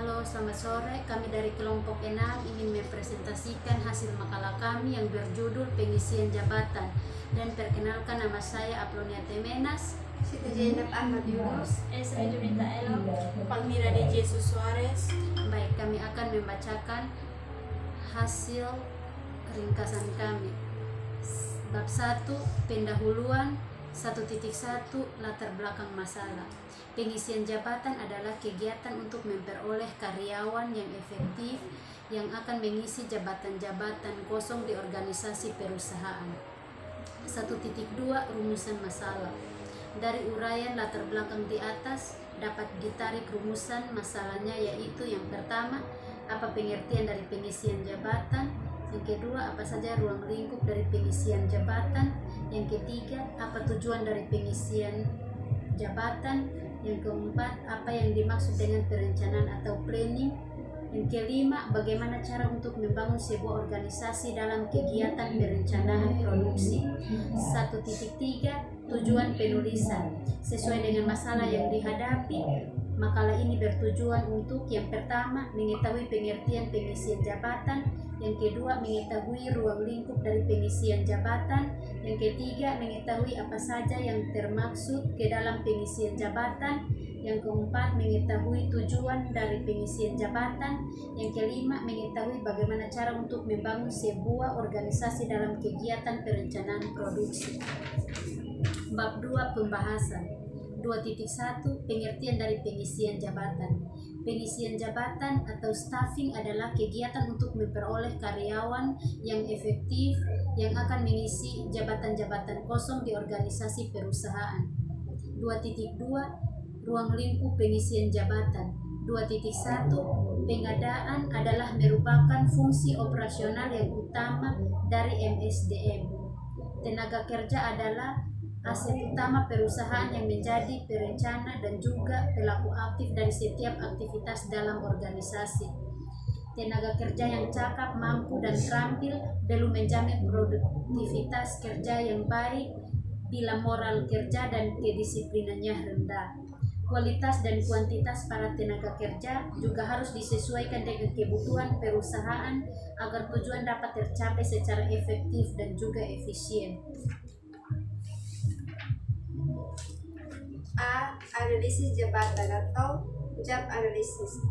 Halo, selamat sore. Kami dari kelompok 6 ingin mempresentasikan hasil makalah kami yang berjudul Pengisian Jabatan. Dan perkenalkan, nama saya Aplonia Temenas, Siti Zainab Ahmad Yunus, Esra Junita Elo, Palmira de Jesus Suarez. Baik, kami akan membacakan hasil ringkasan kami. Bab 1, pendahuluan. 1.1 latar belakang masalah. Pengisian jabatan adalah kegiatan untuk memperoleh karyawan yang efektif yang akan mengisi jabatan-jabatan kosong di organisasi perusahaan. 1.2 rumusan masalah. Dari uraian latar belakang di atas dapat ditarik rumusan masalahnya, yaitu yang pertama, apa pengertian dari pengisian jabatan. Yang kedua, apa saja ruang lingkup dari pengisian jabatan. Yang ketiga, apa tujuan dari pengisian jabatan. Yang keempat, apa yang dimaksud dengan perencanaan atau planning. Yang kelima, bagaimana cara untuk membangun sebuah organisasi dalam kegiatan perencanaan produksi. 1.3 tujuan penulisan. Sesuai dengan masalah yang dihadapi, makalah ini bertujuan untuk yang pertama, mengetahui pengertian pengisian jabatan. Yang kedua, mengetahui ruang lingkup dari pengisian jabatan. Yang ketiga, mengetahui apa saja yang termaksud ke dalam pengisian jabatan. Yang keempat, mengetahui tujuan dari pengisian jabatan. Yang kelima, mengetahui bagaimana cara untuk membangun sebuah organisasi dalam kegiatan perencanaan produksi. Bab 2, pembahasan. 2.1 pengertian dari pengisian jabatan. Pengisian jabatan atau staffing adalah kegiatan untuk memperoleh karyawan yang efektif yang akan mengisi jabatan-jabatan kosong di organisasi perusahaan. 2.2 ruang lingkup pengisian jabatan. 2.1 pengadaan adalah merupakan fungsi operasional yang utama dari MSDM. Tenaga kerja adalah aset utama perusahaan yang menjadi perencana dan juga pelaku aktif dari setiap aktivitas dalam organisasi. Tenaga kerja yang cakap, mampu, dan terampil belum menjamin produktivitas kerja yang baik bila moral kerja dan kedisiplinannya rendah. Kualitas dan kuantitas para tenaga kerja juga harus disesuaikan dengan kebutuhan perusahaan agar tujuan dapat tercapai secara efektif dan juga efisien. A. Analisis jabatan atau job analysis.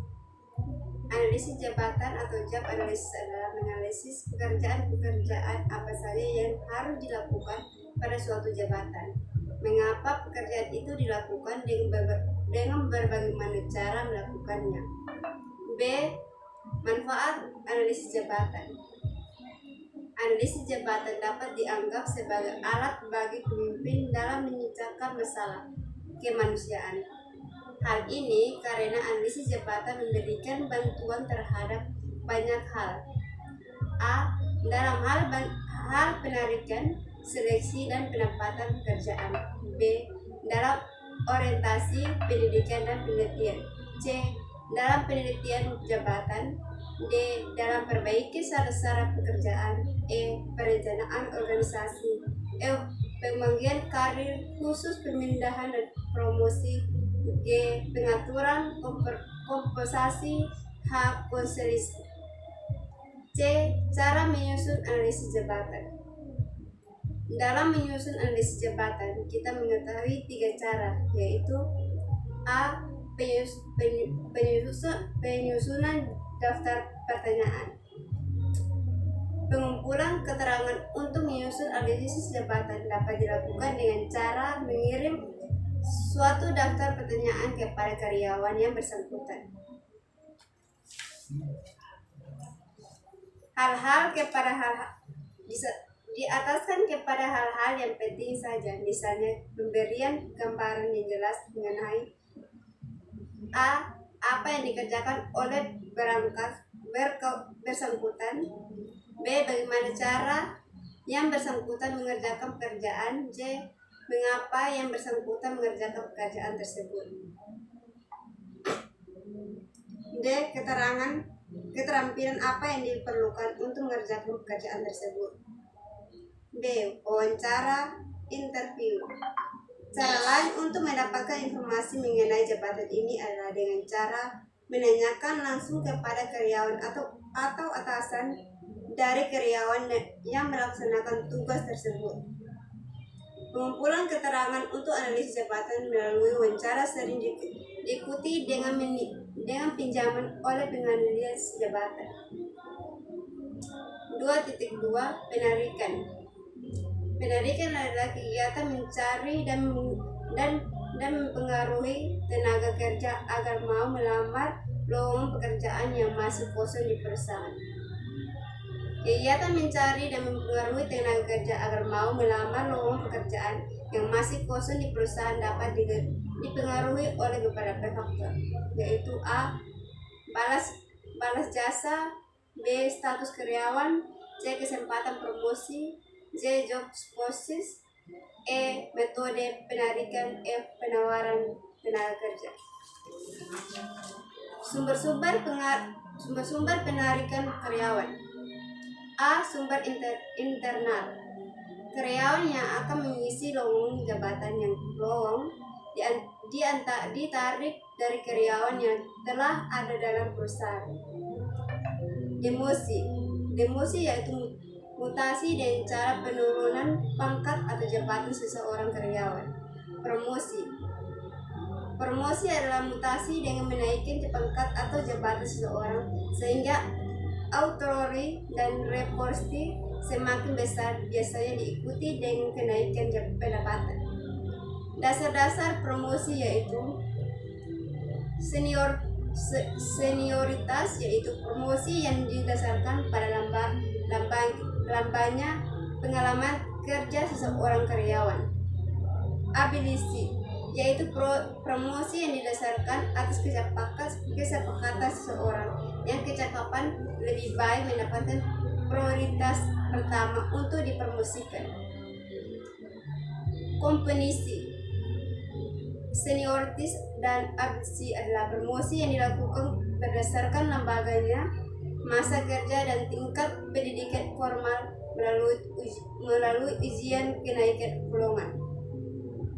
Analisis jabatan atau job analysis adalah menganalisis pekerjaan-pekerjaan apa saja yang harus dilakukan pada suatu jabatan. Mengapa pekerjaan itu dilakukan dengan berbagai macam cara melakukannya. B. Manfaat analisis jabatan. Analisis jabatan dapat dianggap sebagai alat bagi pemimpin dalam menyelesaikan masalah kemanusiaan. Hal ini karena analisis jabatan memberikan bantuan terhadap banyak hal. A. Dalam hal penarikan, seleksi, dan penempatan pekerjaan. B. Dalam orientasi pendidikan dan penelitian. C. Dalam penelitian jabatan. D. Dalam perbaiki syarat-syarat pekerjaan. E. Perencanaan organisasi. F. Pembagian karir khusus, pemindahan dan promosi. G. Pengaturan kompensasi. H. konselisasi. C. Cara menyusun analisis jabatan. Dalam menyusun analisis jabatan, kita mengetahui 3 cara, yaitu A. Penyusunan daftar pertanyaan. Pengumpulan keterangan untuk menyusun analisis jabatan dapat dilakukan dengan cara mengirim suatu daftar pertanyaan kepada karyawan yang bersangkutan. Diataskan kepada hal-hal yang penting saja, misalnya pemberian gambaran yang jelas mengenai A. Apa yang dikerjakan oleh bersangkutan. B. Bagaimana cara yang bersangkutan mengerjakan pekerjaan. C. Mengapa yang bersangkutan mengerjakan pekerjaan tersebut. D. Keterampilan apa yang diperlukan untuk mengerjakan pekerjaan tersebut. B. Wawancara interview. Cara lain untuk mendapatkan informasi mengenai jabatan ini adalah dengan cara menanyakan langsung kepada karyawan atau atasan dari karyawan yang melaksanakan tugas tersebut. Pengumpulan keterangan untuk analisis jabatan melalui wawancara sering diikuti dengan pinjaman oleh penganalisis jabatan. 2.2 Penarikan. Penarikan adalah kegiatan mencari dan mempengaruhi tenaga kerja agar mau melamar lowongan pekerjaan yang masih kosong di perusahaan. Kegiatan mencari dan mempengaruhi tenaga kerja agar mau melamar lowongan pekerjaan yang masih kosong di perusahaan dapat dipengaruhi oleh beberapa faktor, yaitu A. Balas jasa, B. Status karyawan, C. Kesempatan promosi, J. Job posisi, E. Metode penarikan, F. Penawaran tenaga kerja. Sumber-sumber penarikan karyawan. A. Sumber internal. Karyawan yang akan mengisi lowongan jabatan yang ditarik dari karyawan yang telah ada dalam perusahaan. Demosi yaitu mutasi dan cara penurunan pangkat atau jabatan seseorang karyawan. Promosi adalah mutasi dengan menaikkan pangkat atau jabatan seseorang sehingga authority dan reporti semakin besar, biasanya diikuti dengan kenaikan pendapatan. Dasar-dasar promosi yaitu senioritas, yaitu promosi yang didasarkan pada lambannya pengalaman kerja seseorang karyawan. Ability, yaitu promosi yang didasarkan atas kesepakatan seseorang yang kecakapan lebih baik mendapatkan prioritas pertama untuk dipromosikan. Kompetensi, senioritas dan ability adalah promosi yang dilakukan berdasarkan lambaganya, masa kerja dan tingkat pendidikan formal melalui ujian kenaikan golongan.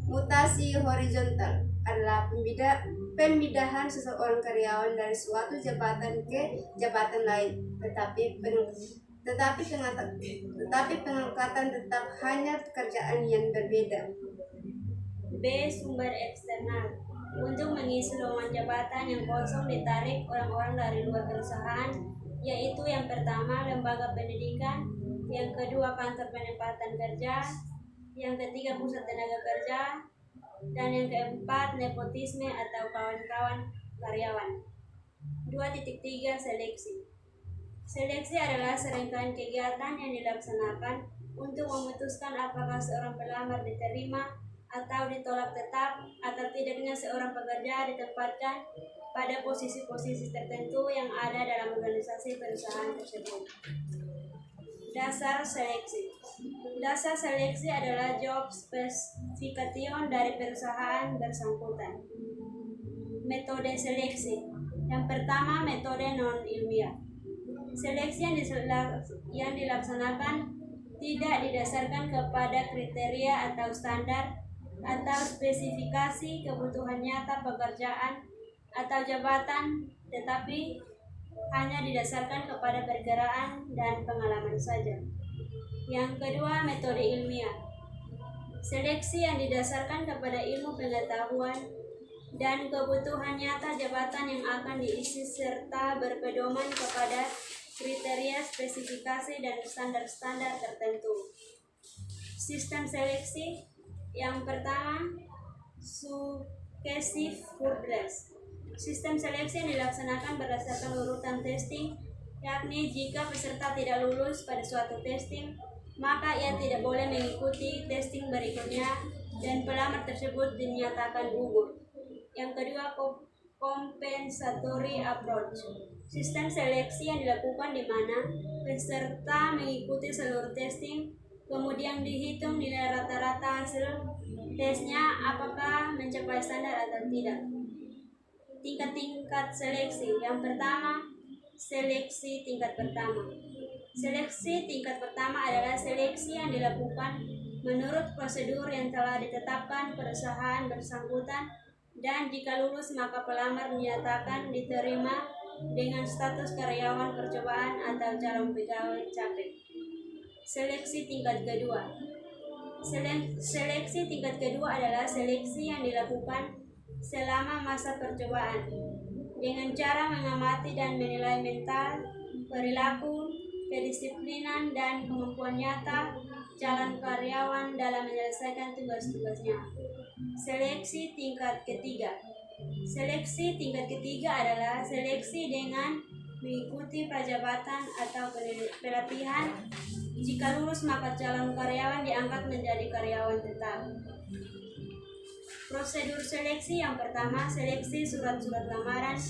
Mutasi horizontal adalah pemindahan seseorang karyawan dari suatu jabatan ke jabatan lain, tetapi pengangkatan tetap hanya pekerjaan yang berbeda. B. Sumber eksternal. Untuk mengisi lowongan jabatan yang kosong ditarik orang-orang dari luar perusahaan, yaitu yang pertama lembaga pendidikan, yang kedua kantor penempatan kerja, yang ketiga pusat tenaga kerja, dan yang keempat nepotisme atau kawan-kawan karyawan. 2.3 Seleksi. Seleksi adalah serangkaian kegiatan yang dilaksanakan untuk memutuskan apakah seorang pelamar diterima atau ditolak tetap atau tidaknya seorang pekerja ditempatkan pada posisi-posisi tertentu yang ada dalam organisasi perusahaan tersebut. Dasar seleksi. Dasar seleksi adalah job specification dari perusahaan bersangkutan. Metode seleksi. Yang pertama, metode non-ilmiah. Seleksi yang dilaksanakan tidak didasarkan kepada kriteria atau standar atau spesifikasi kebutuhan nyata pekerjaan atau jabatan, tetapi hanya didasarkan kepada perkiraan dan pengalaman saja. Yang kedua, metode ilmiah. Seleksi yang didasarkan kepada ilmu pengetahuan dan kebutuhan nyata jabatan yang akan diisi serta berpedoman kepada kriteria, spesifikasi, dan standar-standar tertentu. Sistem seleksi. Yang pertama, successive hurdles. Sistem seleksi yang dilaksanakan berdasarkan urutan testing, yakni jika peserta tidak lulus pada suatu testing, maka ia tidak boleh mengikuti testing berikutnya dan pelamar tersebut dinyatakan gugur. Yang kedua, compensatory approach. Sistem seleksi yang dilakukan di mana peserta mengikuti seluruh testing, kemudian dihitung nilai rata-rata hasil tesnya apakah mencapai standar atau tidak. Tingkat seleksi. Yang pertama, seleksi tingkat pertama. Seleksi tingkat pertama adalah seleksi yang dilakukan menurut prosedur yang telah ditetapkan perusahaan bersangkutan dan jika lulus maka pelamar dinyatakan diterima dengan status karyawan percobaan atau calon pegawai capek. Seleksi tingkat kedua. Seleksi tingkat kedua adalah seleksi yang dilakukan selama masa percobaan dengan cara mengamati dan menilai mental, perilaku, kedisiplinan, dan kemampuan nyata calon karyawan dalam menyelesaikan tugas-tugasnya. Seleksi tingkat ketiga. Seleksi tingkat ketiga adalah seleksi dengan mengikuti prajabatan atau pelatihan. Jika lulus maka calon karyawan diangkat menjadi karyawan tetap. Prosedur seleksi yang pertama, seleksi surat-surat lamaran.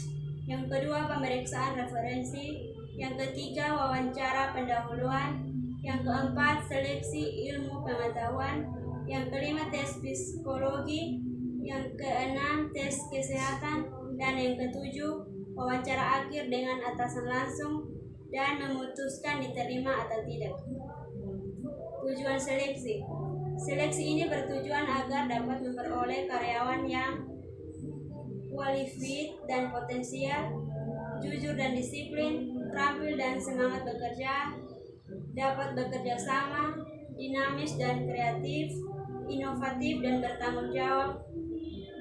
Yang kedua, pemeriksaan referensi. Yang ketiga, wawancara pendahuluan. Yang keempat, seleksi ilmu pengetahuan. Yang kelima, tes psikologi. Yang keenam, tes kesehatan. Dan yang ketujuh, wawancara akhir dengan atasan langsung dan memutuskan diterima atau tidak. Tujuan seleksi. Seleksi ini bertujuan agar dapat memperoleh karyawan yang qualified dan potensial, jujur dan disiplin, terampil dan semangat bekerja, dapat bekerja sama, dinamis dan kreatif, inovatif dan bertanggung jawab,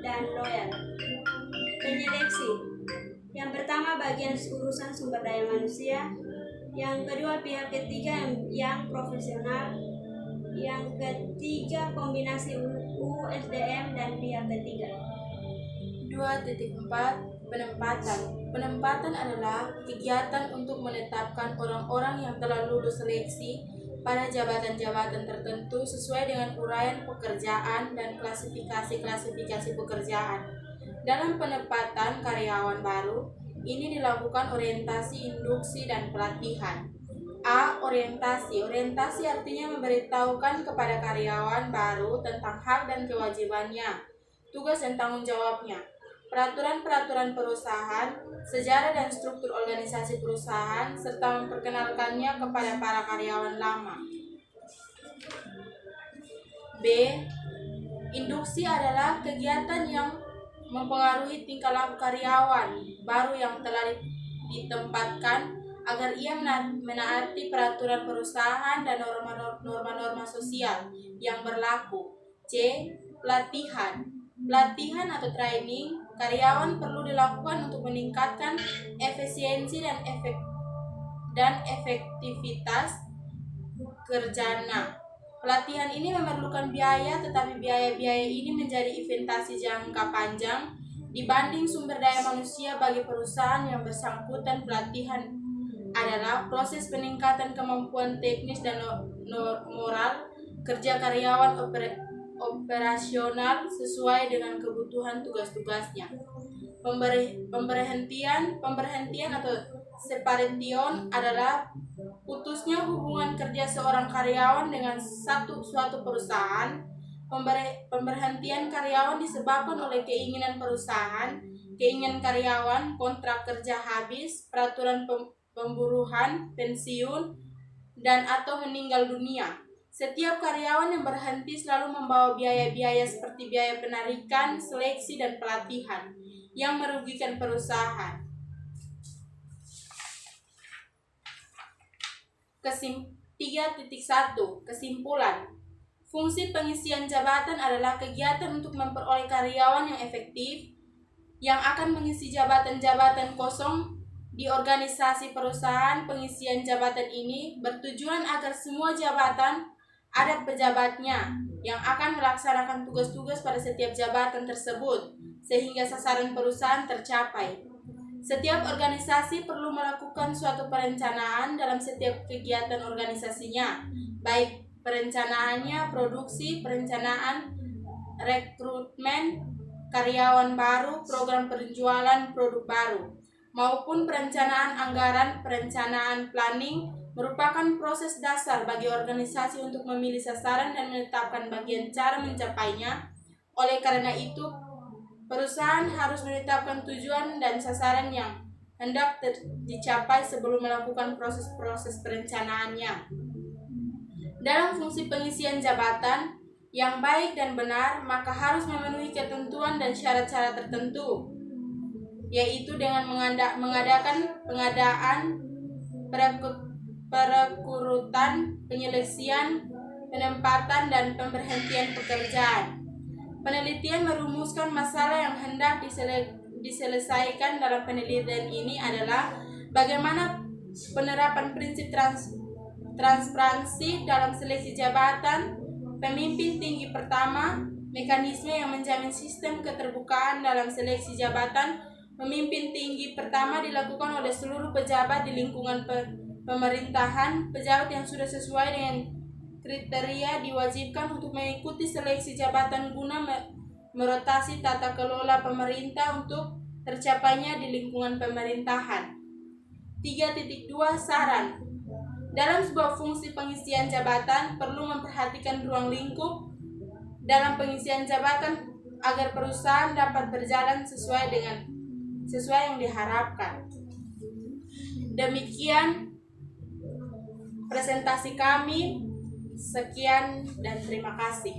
dan loyal. Penyeleksi. Yang pertama bagian urusan sumber daya manusia. Yang kedua pihak ketiga yang profesional. Yang ketiga kombinasi USDM dan pihak ketiga. 2.4 Penempatan. Penempatan adalah kegiatan untuk menetapkan orang-orang yang telah lulus seleksi pada jabatan-jabatan tertentu sesuai dengan uraian pekerjaan dan klasifikasi pekerjaan. Dalam penempatan karyawan baru, ini dilakukan orientasi, induksi, dan pelatihan. A. Orientasi. Orientasi artinya memberitahukan kepada karyawan baru tentang hak dan kewajibannya, tugas dan tanggung jawabnya, peraturan-peraturan perusahaan, sejarah dan struktur organisasi perusahaan, serta memperkenalkannya kepada para karyawan lama. B. Induksi adalah kegiatan yang mempengaruhi tingkah laku karyawan baru yang telah ditempatkan agar ia menaati peraturan perusahaan dan norma-norma sosial yang berlaku. C. Pelatihan. Pelatihan atau training karyawan perlu dilakukan untuk meningkatkan efisiensi dan efektivitas kerjanya. Pelatihan ini memerlukan biaya, tetapi biaya-biaya ini menjadi investasi jangka panjang dibanding sumber daya manusia bagi perusahaan yang bersangkutan. Pelatihan adalah proses peningkatan kemampuan teknis dan moral kerja karyawan operasional sesuai dengan kebutuhan tugas-tugasnya. Pemberhentian atau separation adalah putusnya hubungan kerja seorang karyawan dengan suatu perusahaan. Pemberhentian karyawan disebabkan oleh keinginan perusahaan, keinginan karyawan, kontrak kerja habis, peraturan pemburuan, pensiun, dan atau meninggal dunia. Setiap karyawan yang berhenti selalu membawa biaya-biaya seperti biaya penarikan, seleksi, dan pelatihan yang merugikan perusahaan. 3.1 Kesimpulan. Fungsi pengisian jabatan adalah kegiatan untuk memperoleh karyawan yang efektif yang akan mengisi jabatan-jabatan kosong di organisasi perusahaan. Pengisian jabatan ini bertujuan agar semua jabatan ada pejabatnya yang akan melaksanakan tugas-tugas pada setiap jabatan tersebut sehingga sasaran perusahaan tercapai. Setiap organisasi perlu melakukan suatu perencanaan dalam setiap kegiatan organisasinya, baik perencanaannya produksi, perencanaan rekrutmen karyawan baru, program penjualan produk baru, maupun perencanaan anggaran. Perencanaan planning merupakan proses dasar bagi organisasi untuk memilih sasaran dan menetapkan bagian cara mencapainya. Oleh karena itu, perusahaan harus menetapkan tujuan dan sasaran yang hendak dicapai sebelum melakukan proses-proses perencanaannya. Dalam fungsi pengisian jabatan, yang baik dan benar, maka harus memenuhi ketentuan dan syarat-syarat tertentu, yaitu dengan mengadakan pengadaan, perekrutan, penyeleksian, penempatan, dan pemberhentian pekerjaan. Penelitian merumuskan masalah yang hendak diselesaikan dalam penelitian ini adalah bagaimana penerapan prinsip transparansi dalam seleksi jabatan pemimpin tinggi pertama, mekanisme yang menjamin sistem keterbukaan dalam seleksi jabatan pemimpin tinggi pertama dilakukan oleh seluruh pejabat di lingkungan pemerintahan. Pejabat yang sudah sesuai dengan kriteria diwajibkan untuk mengikuti seleksi jabatan guna merotasi tata kelola pemerintah untuk tercapainya di lingkungan pemerintahan. 3.2 Saran. Dalam sebuah fungsi pengisian jabatan perlu memperhatikan ruang lingkup dalam pengisian jabatan agar perusahaan dapat berjalan sesuai yang diharapkan. Demikian presentasi kami. Sekian dan terima kasih.